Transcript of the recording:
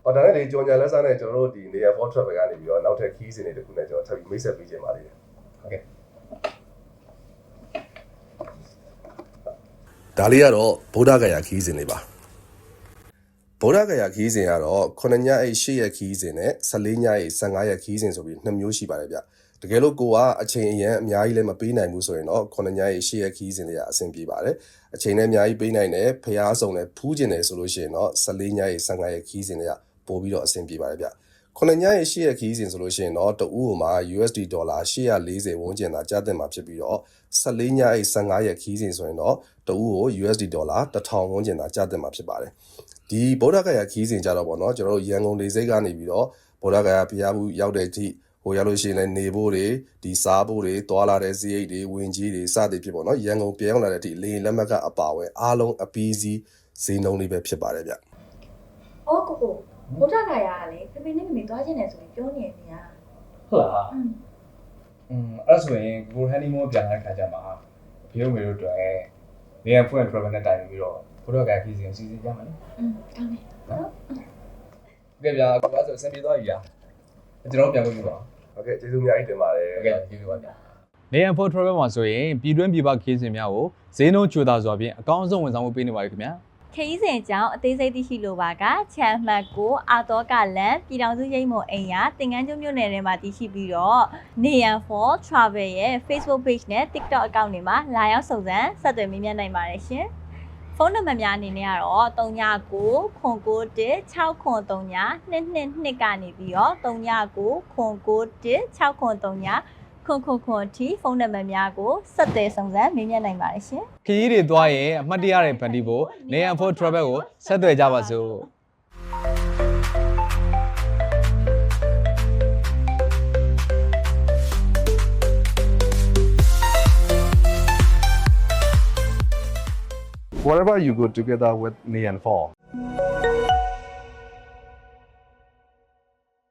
ဟောဒါနဲ့ဒီကြော်ညာလက်စားနဲ့ကျွန်တော်တို့ဒီနေရာ for travel ကနေပြီးတော့နောက်ထပ် key စင်တွေတခုနဲ့ကျွန်တော်ထပ်ပြီးမိတ်ဆက်ပေးခြင်းပါလိမ့်မယ်ဟုတ်ကဲ့ဒါလေးကတော့ဗုဒ္ဓဂယာခီးစင်လေးပါဗုဒ္ဓဂယာခီးစင်ကတော့9ညအိတ်10ရက်ခီးစင်နဲ့14ညအိတ်15ရက်ခီးစင်ဆိုပြီး2မျိုးရှိပါတယ်ဗျတကယ်လို့ကိုကအချိန်အရန်အများကြီးလည်းမပေးနိုင်ဘူးဆိုရင်တော့9ညအိတ်10ရက်ခီးစင်လေးကအဆင်ပြေပါတယ်အချိန်နဲ့အများကြီးပေးနိုင်တယ်ဖျားစုံနဲ့ဖူးကျင်တယ်ဆိုလို့ရှိရင်တော့14ညအိတ်15ရက်ခီးစင်လေးကပို့ပြီးတော့အဆင်ပြေပါတယ်ဗျ9ညရဲ့10ရက်ခီးစဉ်ဆိုလို့ရှိရင်တော့တဦးမှာ USD ဒေါ်လာ840ဝန်းကျင်သာကျသင့်မှာဖြစ်ပြီးတော့14ညရဲ့15ရက်ခီးစဉ်ဆိုရင်တော့တဦးကို USD ဒေါ်လာ1000ဝန်းကျင်သာကျသင့်မှာဖြစ်ပါတယ်ဒီဗုဒ္ဓဂယာခီးစဉ်ကြတော့ပေါ့နော်ကျွန်တော်တို့ရန်ကုန်လေဆိပ်ကနေပြီးတော့ဗုဒ္ဓဂယာဖျားဘူးရောက်တဲ့အထိဟိုရောက်လို့ရှိရင်လည်းနေဖို့တွေဒီစားဖို့တွေတွာလာတဲ့စရိတ်တွေဝင်ကြီးတွေစသည်ဖြစ်ပေါ့နော်ရန်ကုန်ပြန်ရောက်လာတဲ့အထိလေရင်လက်မှတ်ကအပါဝဲအားလုံးအပီးစီးဈေးနှုန်းလေးပဲဖြစ်ပါတယ်ဗျ။အော်ကိုဗုဒ္ဓဂယာကလေဖေဖေနဲ့မမေသွားခြင်းတယ်ဆိုပြီးပြောနေနေရ။ဟုတ်လား။အဲ့ဆိုရင်ကိုဟန်နီမွန်းပြန်လာတဲ့ခါကျမှဖေတို့မေတို့တွေ့နေရာဖွင့် travel နဲ့တိုင်ပြီးတော့ဗုဒ္ဓဂယာခီးစဉ်စီစဉ်ကြမှာလေ။ကောင်းတယ်။နော်။ကဲဗျာကိုအဲ့ဆိုအဆင်ပြေသွားပြီလား။ကျွန်တော်ပြန်လို့ပြပါဦး။ဟုတ်ကဲ့ကျေးဇူးအများကြီးတင်ပါတယ်။ဟုတ်ကဲ့ကျေးဇူးပါဗျာ။နေရာ for travel မှာဆိုရင်ပြည်တွင်းပြည်ပခီးစဉ်များကိုဈေးနှုန်းချိုသာစွာဖြင့်အကောင်းဆုံးဝန်ဆောင်မှုပေးနေပါပြီခင်ဗျာ။ခရီးစဉ်ကြောင့်အသေးစိတ်သိရှိလိုပါကချမ်းမှတ်ကိုအာတော့ကလန်ပြည်တော်စုရိပ်မုံအိမ်ရတင်ကန်းကျွန်းမြို့နယ်ထဲမှာတည်ရှိပြီးတော့နေရန် for travel ရဲ့ Facebook page နဲ့ TikTok account တွေမှာလာရောက်စုံစမ်းဆက်သွယ်မေးမြန်းနိုင်ပါတယ်ရှင်။ဖုန်းနံပါတ်များအနေနဲ့ကတော့399916032222ကနေပြီးတော့39991603ခွန်ထိဖုန်းနံပါတ်များကိုဆက်သွယ်စုံစမ်းမေးမြန်းနိုင်ပါတယ်ရှင်ခရီးတွေသွားရင်အမှတ်တရတွေဖန်တီးဖို့နေရန် for travel ကိုဆက်သွယ်ကြပါစို့Wherever you go together with Neon 4